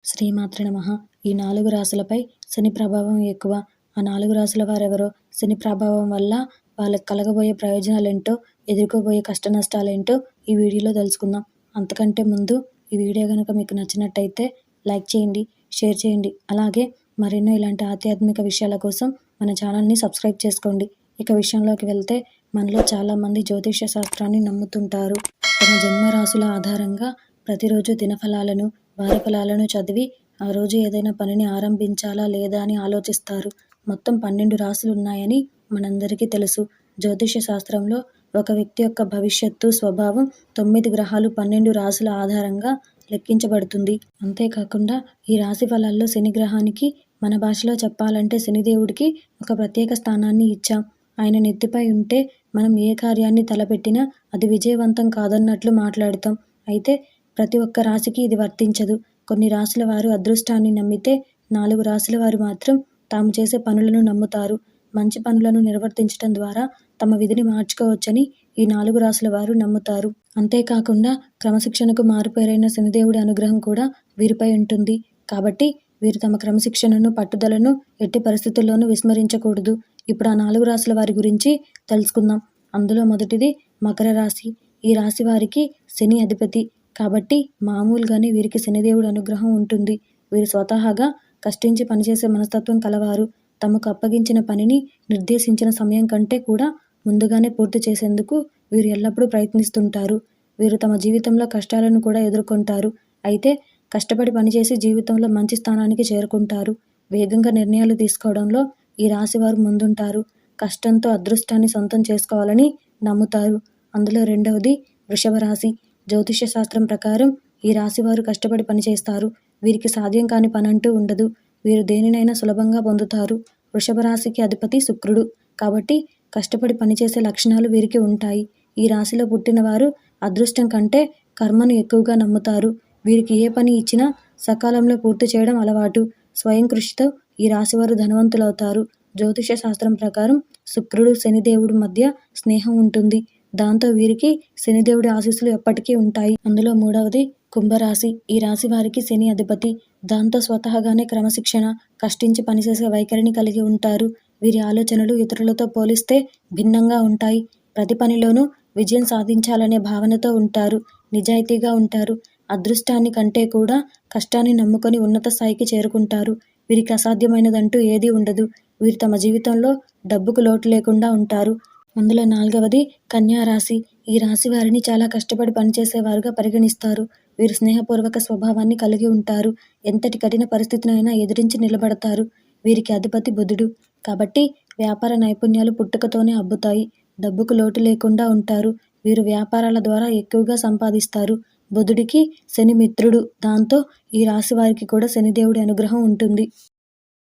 శ్రీమాత్రే నమః. ఈ 4 రాశులపై శని ప్రభావం ఎక్కువ. ఆ 4 రాశుల వారెవరో, శని ప్రభావం వల్ల వాళ్ళకి కలగబోయే ప్రయోజనాలేంటో, ఎదుర్కోబోయే కష్టనష్టాలేంటో ఈ వీడియోలో తెలుసుకుందాం. అంతకంటే ముందు ఈ వీడియో గనుక మీకు నచ్చినట్టయితే లైక్ చేయండి, షేర్ చేయండి. అలాగే మరెన్నో ఇలాంటి ఆధ్యాత్మిక విషయాల కోసం మన ఛానల్ని సబ్స్క్రైబ్ చేసుకోండి. ఇక విషయంలోకి వెళ్తే, మనలో చాలామంది జ్యోతిష్య శాస్త్రాన్ని నమ్ముతుంటారు. తమ జన్మ రాశుల ఆధారంగా ప్రతిరోజు దినఫలాలను, వార ఫలాలను చదివి ఆ రోజు ఏదైనా పనిని ఆరంభించాలా లేదా అని ఆలోచిస్తారు. మొత్తం 12 రాశులు ఉన్నాయని మనందరికీ తెలుసు. జ్యోతిష్య శాస్త్రంలో ఒక వ్యక్తి యొక్క భవిష్యత్తు, స్వభావం 9 గ్రహాలు 12 రాశుల ఆధారంగా లెక్కించబడుతుంది. అంతేకాకుండా ఈ రాశి ఫలాల్లో శని గ్రహానికి మన భాషలో చెప్పాలంటే శనిదేవుడికి ఒక ప్రత్యేక స్థానాన్ని ఇచ్చాం. ఆయన నెత్తిపై ఉంటే మనం ఏ కార్యాన్ని తలపెట్టినా అది విజయవంతం కాదన్నట్లు మాట్లాడుతాం. అయితే ప్రతి ఒక్క రాశికి ఇది వర్తించదు. కొన్ని రాశుల వారు అదృష్టాన్ని నమ్మితే, 4 రాశుల వారు మాత్రం తాము చేసే పనులను నమ్ముతారు. మంచి పనులను నిర్వర్తించడం ద్వారా తమ విధిని మార్చుకోవచ్చని ఈ 4 రాశుల వారు నమ్ముతారు. అంతేకాకుండా క్రమశిక్షణకు మారుపేరైన శనిదేవుడి అనుగ్రహం కూడా వీరిపై ఉంటుంది. కాబట్టి వీరు తమ క్రమశిక్షణను, పట్టుదలను ఎట్టి పరిస్థితుల్లోనూ విస్మరించకూడదు. ఇప్పుడు ఆ 4 రాశుల వారి గురించి తెలుసుకుందాం. అందులో మొదటిది మకర రాశి. ఈ రాశి వారికి శని అధిపతి. కాబట్టి మామూలుగానే వీరికి శనిదేవుడి అనుగ్రహం ఉంటుంది. వీరు స్వతహాగా కష్టించి పనిచేసే మనస్తత్వం కలవారు. తమకు అప్పగించిన పనిని నిర్దేశించిన సమయం కంటే కూడా ముందుగానే పూర్తి చేసేందుకు వీరు ఎల్లప్పుడూ ప్రయత్నిస్తుంటారు. వీరు తమ జీవితంలో కష్టాలను కూడా ఎదుర్కొంటారు. అయితే కష్టపడి పనిచేసి జీవితంలో మంచి స్థానానికి చేరుకుంటారు. వేగంగా నిర్ణయాలు తీసుకోవడంలో ఈ రాశివారు ముందుంటారు. కష్టంతో అదృష్టాన్ని సొంతం చేసుకోవాలని నమ్ముతారు. అందులో రెండవది వృషభ రాశి. జ్యోతిష్య శాస్త్రం ప్రకారం ఈ రాశివారు కష్టపడి పనిచేస్తారు. వీరికి సాధ్యం కాని పనంటూ ఉండదు. వీరు దేనినైనా సులభంగా పొందుతారు. వృషభ రాశికి అధిపతి శుక్రుడు. కాబట్టి కష్టపడి పనిచేసే లక్షణాలు వీరికి ఉంటాయి. ఈ రాశిలో పుట్టిన వారు అదృష్టం కంటే కర్మను ఎక్కువగా నమ్ముతారు. వీరికి ఏ పని ఇచ్చినా సకాలంలో పూర్తి చేయడం అలవాటు. స్వయం కృషితో ఈ రాశివారు ధనవంతులవుతారు. జ్యోతిష శాస్త్రం ప్రకారం శుక్రుడు, శనిదేవుడి మధ్య స్నేహం ఉంటుంది. దాంతో వీరికి శనిదేవుడి ఆశీస్సులు ఎప్పటికీ ఉంటాయి. అందులో మూడవది కుంభరాశి. ఈ రాశి వారికి శని అధిపతి. దాంతో స్వతహాగానే క్రమశిక్షణ, కష్టించి పనిచేసే వైఖరిని కలిగి ఉంటారు. వీరి ఆలోచనలు ఇతరులతో పోలిస్తే భిన్నంగా ఉంటాయి. ప్రతి పనిలోనూ విజయం సాధించాలనే భావనతో ఉంటారు. నిజాయితీగా ఉంటారు. అదృష్టాన్ని కంటే కూడా కష్టాన్ని నమ్ముకొని ఉన్నత స్థాయికి చేరుకుంటారు. వీరికి అసాధ్యమైనదంటూ ఏదీ ఉండదు. వీరు తమ జీవితంలో డబ్బుకు లోటు లేకుండా ఉంటారు. అందులో నాలుగవది కన్యా రాశి. ఈ రాశి వారిని చాలా కష్టపడి పనిచేసేవారుగా పరిగణిస్తారు. వీరు స్నేహపూర్వక స్వభావాన్ని కలిగి ఉంటారు. ఎంతటి కఠిన పరిస్థితినైనా ఎదిరించి నిలబడతారు. వీరికి అధిపతి బుధుడు. కాబట్టి వ్యాపార నైపుణ్యాలు పుట్టుకతోనే అబ్బుతాయి. డబ్బుకు లోటు లేకుండా ఉంటారు. వీరు వ్యాపారాల ద్వారా ఎక్కువగా సంపాదిస్తారు. బుధుడికి శని మిత్రుడు. దాంతో ఈ రాశి వారికి కూడా శనిదేవుడి అనుగ్రహం ఉంటుంది.